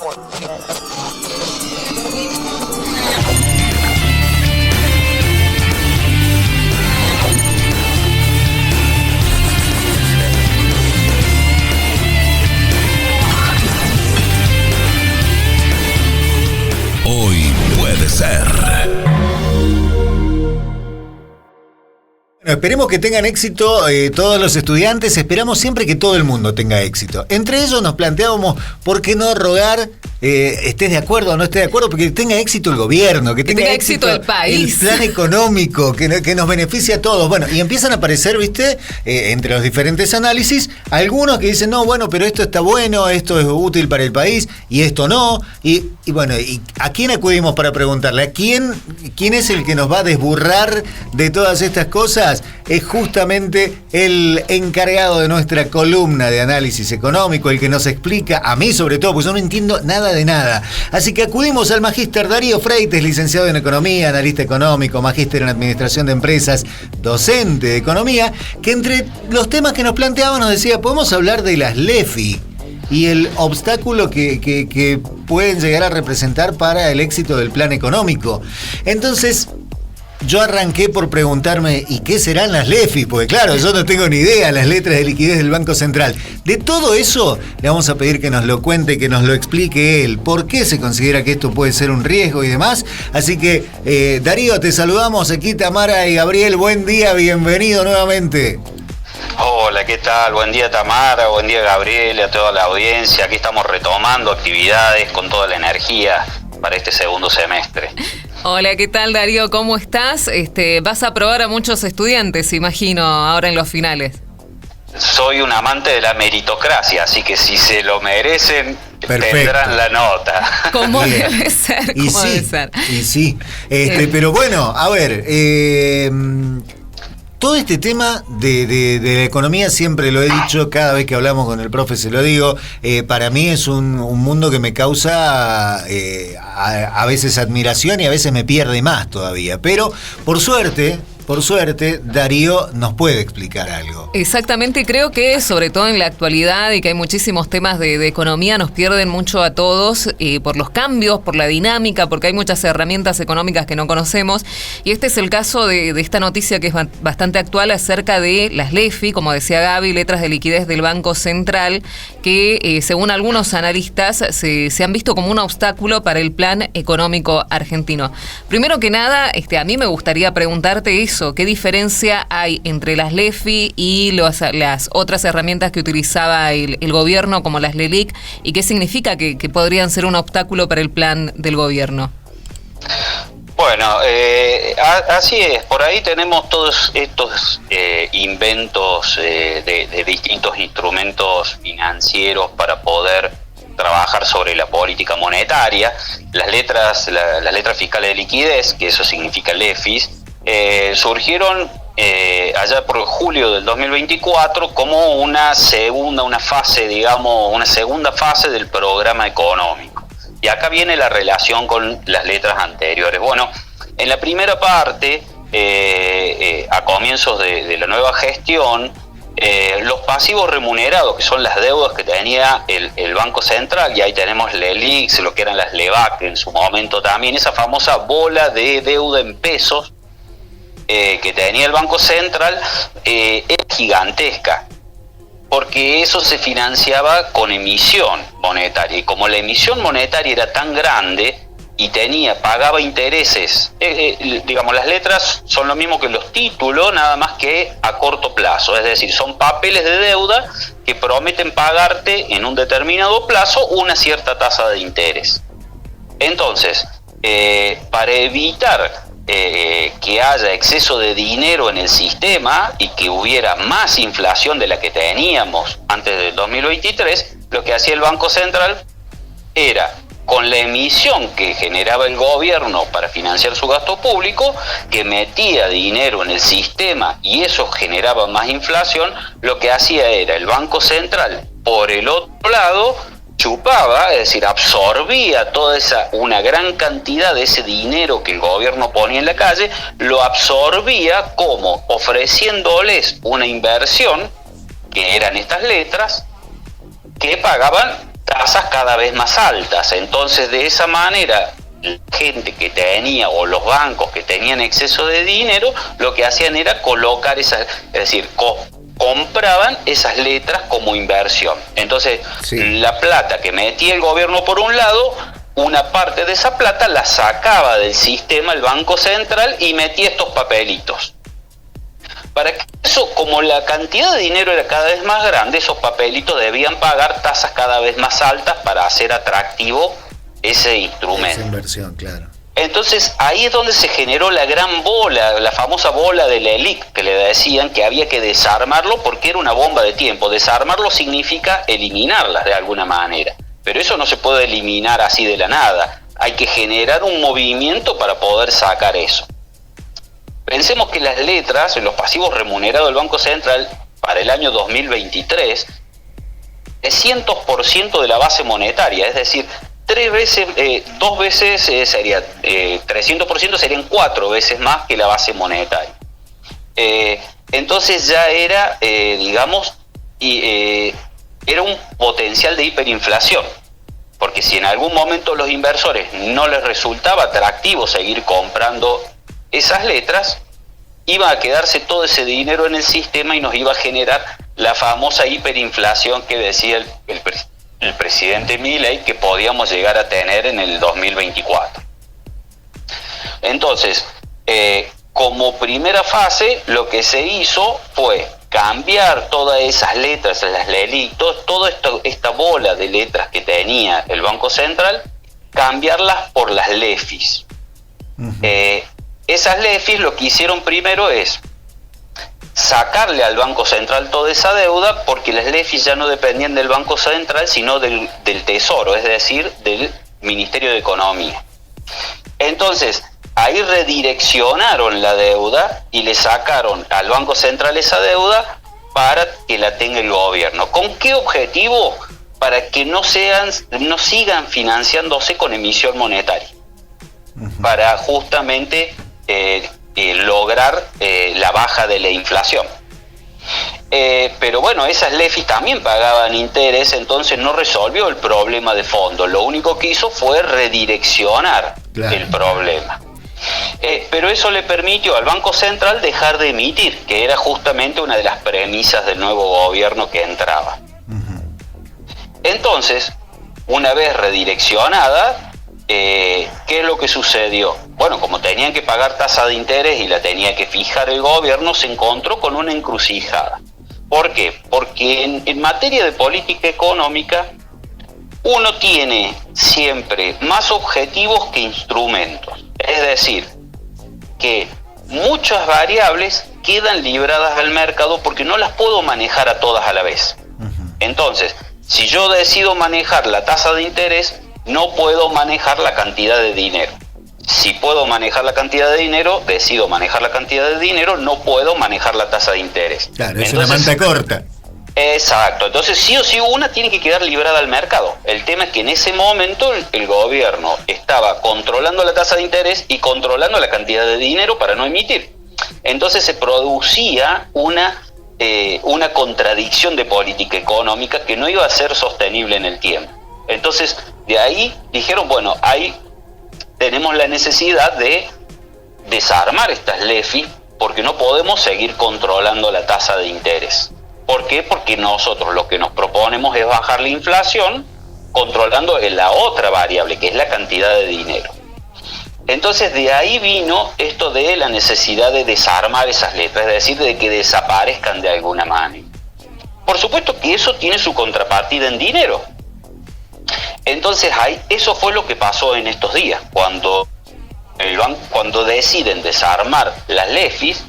Hoy puede ser. Bueno, esperemos que tengan éxito todos los estudiantes, esperamos siempre que todo el mundo tenga éxito. Entre ellos nos planteábamos, ¿por qué no rogar, estés de acuerdo o no estés de acuerdo? Porque tenga éxito el gobierno, que tenga éxito el país, el plan económico, que nos beneficie a todos. Bueno, y empiezan a aparecer, ¿viste? Entre los diferentes análisis, algunos que dicen, no, bueno, pero esto está bueno, esto es útil para el país, y esto no. Y bueno, ¿y a quién acudimos para preguntarle? ¿A quién es el que nos va a desburrar de todas estas cosas? Es justamente el encargado de nuestra columna de análisis económico, el que nos explica, a mí sobre todo, pues yo no entiendo nada de nada. Así que acudimos al magíster Darío Freites, licenciado en Economía, analista económico, magíster en Administración de Empresas, docente de Economía, que entre los temas que nos planteaba nos decía, podemos hablar de las LEFI y el obstáculo que pueden llegar a representar para el éxito del plan económico. Entonces, yo arranqué por preguntarme, ¿y qué serán las LEFI? Porque claro, yo no tengo ni idea, las letras de liquidez del Banco Central. De todo eso, le vamos a pedir que nos lo cuente, que nos lo explique él. ¿Por qué se considera que esto puede ser un riesgo y demás? Así que, Darío, te saludamos. Aquí Tamara y Gabriel, buen día, bienvenido nuevamente. Hola, ¿qué tal? Buen día Tamara, buen día Gabriel, a toda la audiencia. Aquí estamos retomando actividades con toda la energía para este segundo semestre. Hola, ¿qué tal Darío? ¿Cómo estás? Vas a aprobar a muchos estudiantes, imagino, ahora en los finales. Soy un amante de la meritocracia, así que si se lo merecen, perfecto, tendrán la nota. ¿Cómo debe ser? Y sí, debe ser. Y sí. Pero bueno, a ver, todo este tema de la economía, siempre lo he dicho, cada vez que hablamos con el profe se lo digo, para mí es un mundo que me causa a veces admiración y a veces me pierde más todavía. Pero, por suerte, Darío nos puede explicar algo. Exactamente, creo que sobre todo en la actualidad y que hay muchísimos temas de economía, nos pierden mucho a todos por los cambios, por la dinámica, porque hay muchas herramientas económicas que no conocemos. Y este es el caso de esta noticia que es bastante actual acerca de las LEFI, como decía Gaby, letras de liquidez del Banco Central, que según algunos analistas se han visto como un obstáculo para el plan económico argentino. Primero que nada, a mí me gustaría preguntarte eso. ¿Qué diferencia hay entre las LEFI y las otras herramientas que utilizaba el gobierno, como las LELIC, y qué significa que podrían ser un obstáculo para el plan del gobierno? Bueno, así es. Por ahí tenemos todos estos inventos de distintos instrumentos financieros para poder trabajar sobre la política monetaria. Las letras fiscales de liquidez, que eso significa LEFIs, surgieron allá por julio del 2024 como una segunda fase del programa económico. Y acá viene la relación con las letras anteriores. Bueno, en la primera parte, a comienzos de la nueva gestión, los pasivos remunerados, que son las deudas que tenía el Banco Central, y ahí tenemos LELIX, lo que eran las LEVAC en su momento también, esa famosa bola de deuda en pesos, que tenía el Banco Central, es gigantesca, porque eso se financiaba con emisión monetaria, y como la emisión monetaria era tan grande y pagaba intereses, las letras son lo mismo que los títulos, nada más que a corto plazo, es decir, son papeles de deuda que prometen pagarte en un determinado plazo una cierta tasa de interés. Entonces, para evitar que haya exceso de dinero en el sistema y que hubiera más inflación de la que teníamos antes del 2023, lo que hacía el Banco Central era, con la emisión que generaba el gobierno para financiar su gasto público, que metía dinero en el sistema y eso generaba más inflación, lo que hacía era el Banco Central, por el otro lado, chupaba, es decir, absorbía una gran cantidad de ese dinero que el gobierno ponía en la calle, lo absorbía como ofreciéndoles una inversión, que eran estas letras, que pagaban tasas cada vez más altas. Entonces, de esa manera, la gente que tenía, o los bancos que tenían exceso de dinero, lo que hacían era colocar esas, es decir, compraban esas letras como inversión. Entonces, la plata que metía el gobierno por un lado, una parte de esa plata la sacaba del sistema el Banco Central y metía estos papelitos. Para que eso, como la cantidad de dinero era cada vez más grande, esos papelitos debían pagar tasas cada vez más altas para hacer atractivo ese instrumento. Esa inversión, claro. Entonces ahí es donde se generó la gran bola, la famosa bola de la élite, que le decían que había que desarmarlo porque era una bomba de tiempo. Desarmarlo significa eliminarlas de alguna manera, pero eso no se puede eliminar así de la nada. Hay que generar un movimiento para poder sacar eso. Pensemos que las letras, los pasivos remunerados del Banco Central para el año 2023 es 100% de la base monetaria, es decir, 2 veces sería 300%, serían 4 veces más que la base monetaria. Entonces ya era, era un potencial de hiperinflación, porque si en algún momento los inversores no les resultaba atractivo seguir comprando esas letras, iba a quedarse todo ese dinero en el sistema y nos iba a generar la famosa hiperinflación que decía el presidente Milei que podíamos llegar a tener en el 2024. Entonces, como primera fase, lo que se hizo fue cambiar todas esas letras, las LELIC, toda esta bola de letras que tenía el Banco Central, cambiarlas por las LEFIs. Esas LEFIs lo que hicieron primero es sacarle al Banco Central toda esa deuda, porque las LEFIs ya no dependían del Banco Central, sino del Tesoro, es decir, del Ministerio de Economía. Entonces, ahí redireccionaron la deuda y le sacaron al Banco Central esa deuda para que la tenga el gobierno. ¿Con qué objetivo? Para que no sigan financiándose con emisión monetaria, para justamente lograr la baja de la inflación. Pero bueno, esas LEFIs también pagaban interés, entonces no resolvió el problema de fondo. Lo único que hizo fue redireccionar el problema. Pero eso le permitió al Banco Central dejar de emitir, que era justamente una de las premisas del nuevo gobierno que entraba. Entonces, una vez redireccionada, ¿qué es lo que sucedió? Bueno, como tenían que pagar tasa de interés y la tenía que fijar el gobierno, se encontró con una encrucijada. ¿Por qué? Porque en materia de política económica, uno tiene siempre más objetivos que instrumentos. Es decir, que muchas variables quedan libradas al mercado porque no las puedo manejar a todas a la vez. Entonces, si yo decido manejar la tasa de interés, no puedo manejar la cantidad de dinero. Si puedo manejar la cantidad de dinero, decido manejar la cantidad de dinero, no puedo manejar la tasa de interés. Claro, es una manta corta. Exacto, entonces sí o sí una tiene que quedar librada al mercado. El tema es que en ese momento el gobierno estaba controlando la tasa de interés y controlando la cantidad de dinero para no emitir. Entonces se producía una contradicción de política económica que no iba a ser sostenible en el tiempo. Entonces de ahí dijeron, bueno, ahí tenemos la necesidad de desarmar estas LEFIs porque no podemos seguir controlando la tasa de interés. ¿Por qué? Porque nosotros lo que nos proponemos es bajar la inflación controlando la otra variable, que es la cantidad de dinero. Entonces de ahí vino esto de la necesidad de desarmar esas letras, es decir, de que desaparezcan de alguna manera. Por supuesto que eso tiene su contrapartida en dinero. Entonces eso fue lo que pasó en estos días, cuando deciden desarmar las LEFIs,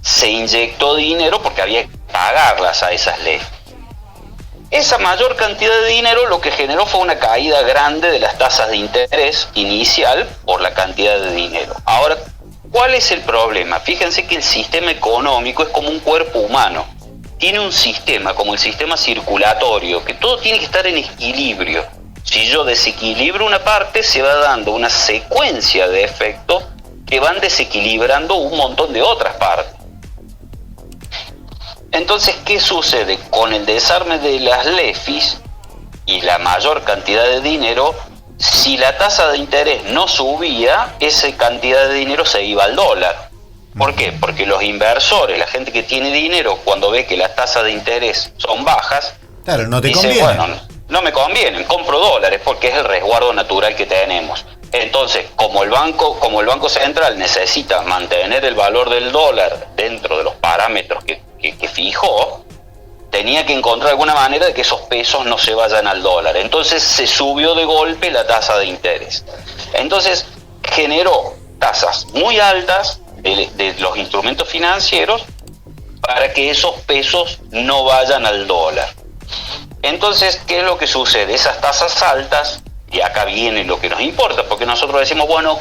se inyectó dinero porque había que pagarlas a esas LEFIs. Esa mayor cantidad de dinero lo que generó fue una caída grande de las tasas de interés inicial por la cantidad de dinero. Ahora, ¿cuál es el problema? Fíjense que el sistema económico es como un cuerpo humano. Tiene un sistema, como el sistema circulatorio, que todo tiene que estar en equilibrio. Si yo desequilibro una parte, se va dando una secuencia de efectos que van desequilibrando un montón de otras partes. Entonces, ¿qué sucede? Con el desarme de las LEFIs, y la mayor cantidad de dinero, si la tasa de interés no subía, esa cantidad de dinero se iba al dólar. ¿Por qué? Porque los inversores, la gente que tiene dinero, cuando ve que las tasas de interés son bajas, claro, no te dice, conviene. bueno, no me convienen, compro dólares porque es el resguardo natural que tenemos. Entonces, como el Banco Central necesita mantener el valor del dólar dentro de los parámetros que fijó, tenía que encontrar alguna manera de que esos pesos no se vayan al dólar. Entonces se subió de golpe la tasa de interés. Entonces generó tasas muy altas de los instrumentos financieros para que esos pesos no vayan al dólar. Entonces, ¿qué es lo que sucede? Esas tasas altas, y acá viene lo que nos importa, porque nosotros decimos, bueno,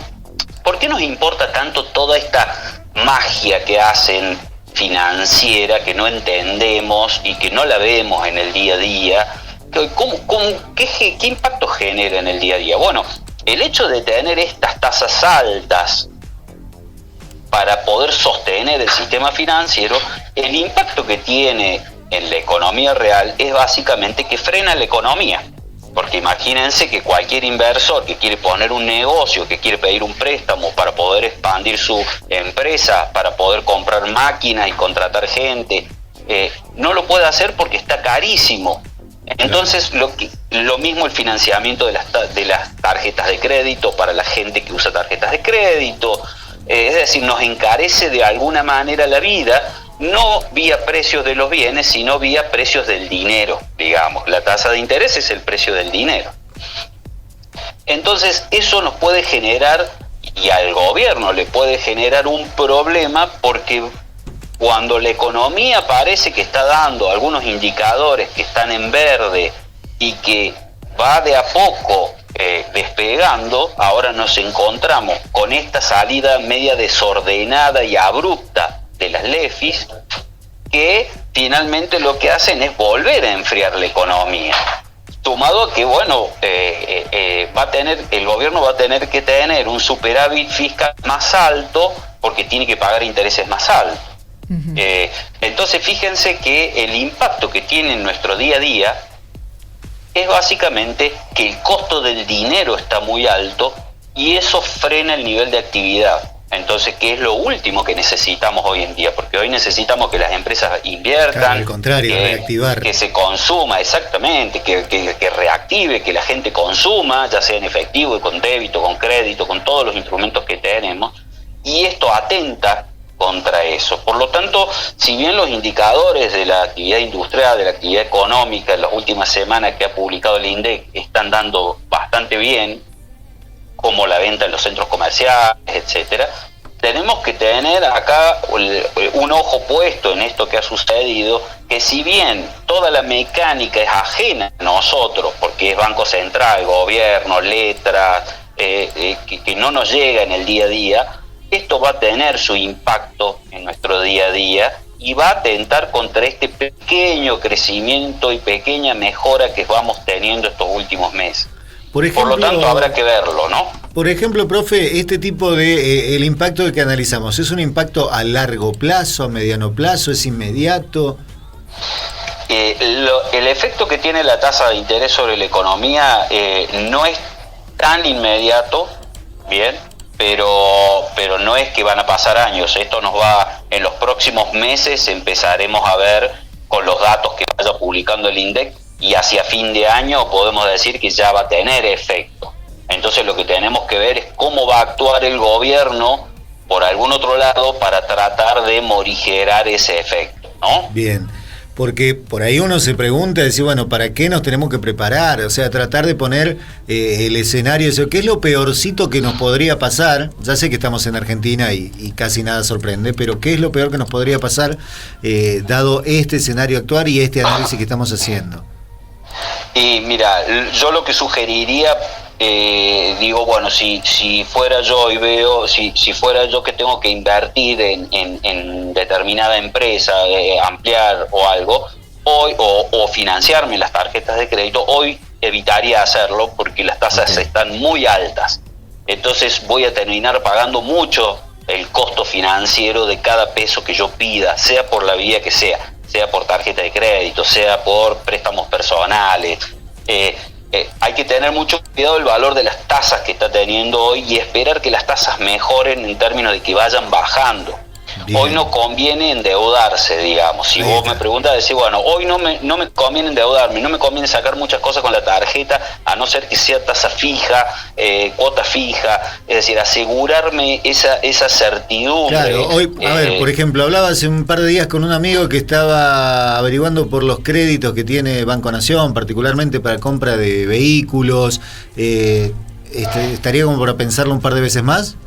¿por qué nos importa tanto toda esta magia que hacen financiera, que no entendemos y que no la vemos en el día a día? ¿Qué impacto genera en el día a día? Bueno, el hecho de tener estas tasas altas para poder sostener el sistema financiero, el impacto que tiene en la economía real es básicamente que frena la economía. Porque imagínense que cualquier inversor que quiere poner un negocio, que quiere pedir un préstamo para poder expandir su empresa, para poder comprar máquinas y contratar gente, no lo puede hacer porque está carísimo. Entonces, lo mismo el financiamiento de las tarjetas de crédito para la gente que usa tarjetas de crédito. Es decir, nos encarece de alguna manera la vida, no vía precios de los bienes, sino vía precios del dinero, digamos. La tasa de interés es el precio del dinero. Entonces, eso nos puede generar, y al gobierno le puede generar un problema, porque cuando la economía parece que está dando algunos indicadores que están en verde y que va de a poco despegando, ahora nos encontramos con esta salida media desordenada y abrupta de las LEFIs, que finalmente lo que hacen es volver a enfriar la economía. Sumado a que, bueno, el gobierno va a tener que tener un superávit fiscal más alto porque tiene que pagar intereses más altos. Uh-huh. Entonces, fíjense que el impacto que tiene en nuestro día a día es básicamente que el costo del dinero está muy alto y eso frena el nivel de actividad. Entonces, ¿qué es lo último que necesitamos hoy en día? Porque hoy necesitamos que las empresas inviertan, claro, al contrario, reactivar, que se consuma, exactamente, que reactive, que la gente consuma, ya sea en efectivo y con débito, con crédito, con todos los instrumentos que tenemos, y esto atenta contra eso. Por lo tanto, si bien los indicadores de la actividad industrial, de la actividad económica en las últimas semanas que ha publicado el INDEC están dando bastante bien, como la venta en los centros comerciales, etcétera, tenemos que tener acá un ojo puesto en esto que ha sucedido, que si bien toda la mecánica es ajena a nosotros, porque es Banco Central, gobierno, letras, que no nos llega en el día a día, esto va a tener su impacto en nuestro día a día y va a atentar contra este pequeño crecimiento y pequeña mejora que vamos teniendo estos últimos meses. Por lo tanto, habrá que verlo, ¿no? Por ejemplo, profe, este tipo de el impacto que analizamos, ¿es un impacto a largo plazo, a mediano plazo, es inmediato? El efecto que tiene la tasa de interés sobre la economía no es tan inmediato, bien, pero no es que van a pasar años. Esto nos va, en los próximos meses empezaremos a ver con los datos que vaya publicando el INDEC, y hacia fin de año podemos decir que ya va a tener efecto. Entonces lo que tenemos que ver es cómo va a actuar el gobierno por algún otro lado para tratar de morigerar ese efecto, ¿no? Bien, porque por ahí uno se pregunta, decir, bueno, ¿para qué nos tenemos que preparar? O sea, tratar de poner el escenario, ¿qué es lo peorcito que nos podría pasar? Ya sé que estamos en Argentina y casi nada sorprende, pero ¿qué es lo peor que nos podría pasar dado este escenario actual y este análisis que estamos haciendo? Y mira, yo lo que sugeriría, digo, bueno, si fuera yo y veo, si fuera yo que tengo que invertir en determinada empresa, ampliar o algo, hoy, o financiarme en las tarjetas de crédito, hoy evitaría hacerlo porque las tasas están muy altas. Entonces voy a terminar pagando mucho el costo financiero de cada peso que yo pida, sea por la vía que sea por tarjeta de crédito, sea por préstamos personales. hay que tener mucho cuidado del valor de las tasas que está teniendo hoy y esperar que las tasas mejoren en términos de que vayan bajando. Bien. Hoy no conviene endeudarse, digamos. Si vos me preguntas, decís, bueno, hoy no me conviene endeudarme, no me conviene sacar muchas cosas con la tarjeta, a no ser que sea tasa fija, cuota fija, es decir, asegurarme esa certidumbre. Claro, hoy, a ver, por ejemplo, hablaba hace un par de días con un amigo que estaba averiguando por los créditos que tiene Banco Nación, particularmente para compra de vehículos. ¿Estaría como para pensarlo un par de veces más?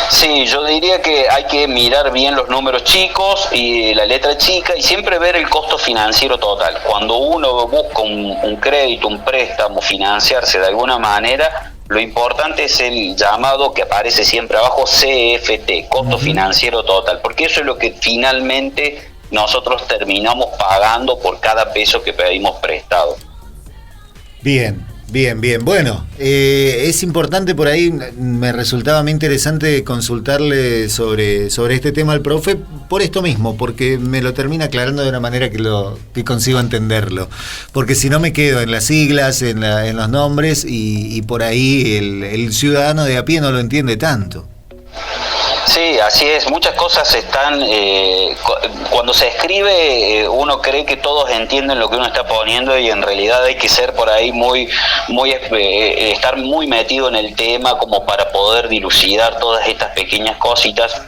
Sí, yo diría que hay que mirar bien los números chicos y la letra chica y siempre ver el costo financiero total. Cuando uno busca un crédito, un préstamo, financiarse de alguna manera, lo importante es el llamado que aparece siempre abajo, CFT, costo financiero total, porque eso es lo que finalmente nosotros terminamos pagando por cada peso que pedimos prestado. Bien. Bueno, es importante por ahí, me resultaba muy interesante consultarle sobre este tema al profe, por esto mismo, porque me lo termina aclarando de una manera que consigo entenderlo. Porque si no me quedo en las siglas, en los nombres, y por ahí el ciudadano de a pie no lo entiende tanto. Sí, así es. Muchas cosas están... cuando se escribe, uno cree que todos entienden lo que uno está poniendo y en realidad hay que ser por ahí estar muy metido en el tema como para poder dilucidar todas estas pequeñas cositas.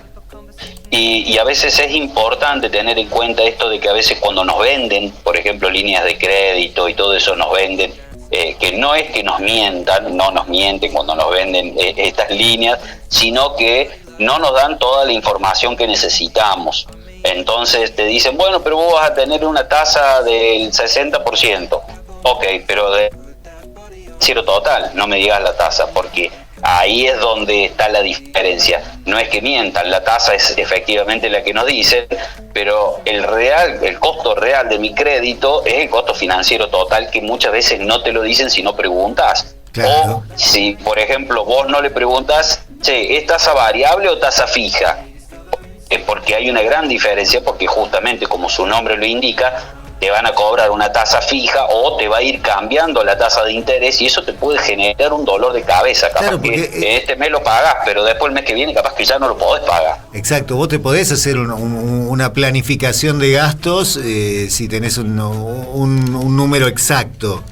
Y a veces es importante tener en cuenta esto de que a veces cuando nos venden, por ejemplo, líneas de crédito y todo eso nos venden, que no es que nos mientan, no nos mienten cuando nos venden estas líneas, sino que no nos dan toda la información que necesitamos. Entonces te dicen, bueno, pero vos vas a tener una tasa del 60%. Ok, pero de cero total, no me digas la tasa, porque ahí es donde está la diferencia. No es que mientan, la tasa es efectivamente la que nos dicen, pero el costo real de mi crédito es el costo financiero total, que muchas veces no te lo dicen si no preguntas. Claro. O si, por ejemplo, vos no le preguntas, che, ¿es tasa variable o tasa fija? Porque hay una gran diferencia, porque justamente como su nombre lo indica, te van a cobrar una tasa fija o te va a ir cambiando la tasa de interés y eso te puede generar un dolor de cabeza. Capaz claro, porque, que este mes lo pagás, pero después el mes que viene capaz que ya no lo podés pagar. Exacto, vos te podés hacer una planificación de gastos si tenés un número exacto.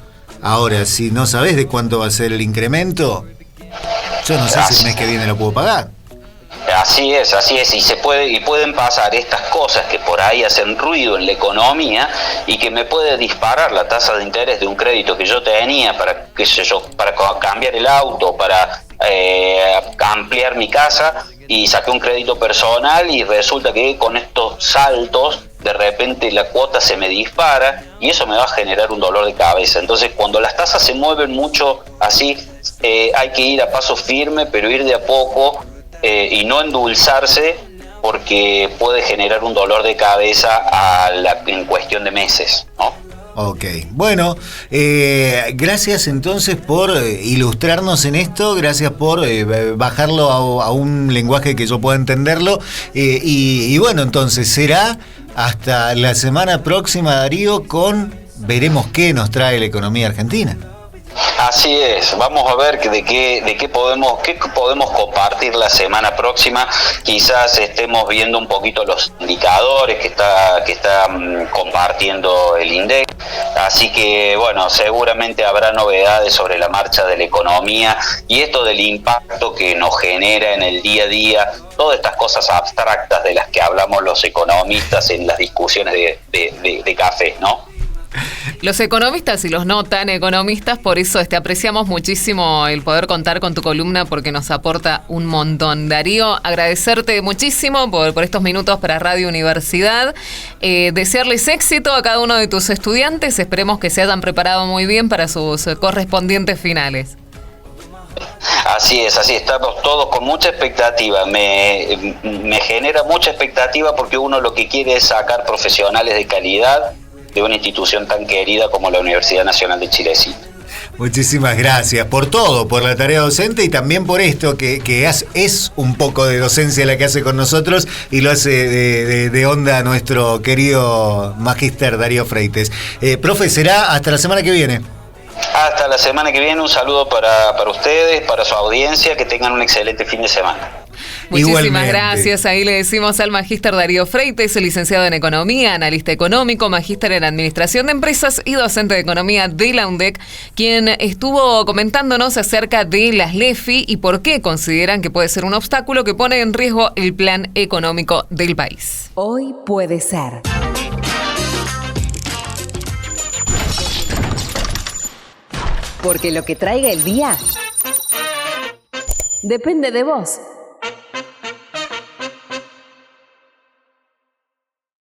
Ahora, si no sabés de cuánto va a ser el incremento, yo no sé si el mes que viene lo puedo pagar. Así es, y pueden pasar estas cosas que por ahí hacen ruido en la economía y que me puede disparar la tasa de interés de un crédito que yo tenía para, para cambiar el auto, para ampliar mi casa, y saqué un crédito personal y resulta que con estos saltos de repente la cuota se me dispara y eso me va a generar un dolor de cabeza. Entonces cuando las tasas se mueven mucho así, hay que ir a paso firme, pero ir de a poco y no endulzarse, porque puede generar un dolor de cabeza en cuestión de meses, ¿no? Ok, bueno, gracias entonces por ilustrarnos en esto, gracias por bajarlo a un lenguaje que yo pueda entenderlo, y bueno, entonces será hasta la semana próxima, Darío, veremos qué nos trae la economía argentina. Así es, vamos a ver de qué podemos compartir la semana próxima. Quizás estemos viendo un poquito los indicadores que está compartiendo el INDEC. Así que bueno, seguramente habrá novedades sobre la marcha de la economía y esto del impacto que nos genera en el día a día, todas estas cosas abstractas de las que hablamos los economistas en las discusiones de café, ¿no? Los economistas y los no tan economistas, por eso apreciamos muchísimo el poder contar con tu columna, porque nos aporta un montón. Darío, agradecerte muchísimo por estos minutos para Radio Universidad, desearles éxito a cada uno de tus estudiantes, esperemos que se hayan preparado muy bien para sus correspondientes finales. Así es, estamos todos con mucha expectativa, me genera mucha expectativa porque uno lo que quiere es sacar profesionales de calidad de una institución tan querida como la Universidad Nacional de Chilecito. Muchísimas gracias por todo, por la tarea docente y también por esto que es un poco de docencia la que hace con nosotros y lo hace de onda nuestro querido magíster Darío Freites. Profe, será hasta la semana que viene. Hasta la semana que viene, un saludo para ustedes, para su audiencia, que tengan un excelente fin de semana. Muchísimas Igualmente. gracias. Ahí le decimos al magíster Darío Freites, licenciado en Economía, analista económico, magíster en Administración de Empresas y docente de Economía de la UNDEC, quien estuvo comentándonos acerca de las LEFI y por qué consideran que puede ser un obstáculo que pone en riesgo el plan económico del país. Hoy puede ser. Porque lo que traiga el día depende de vos.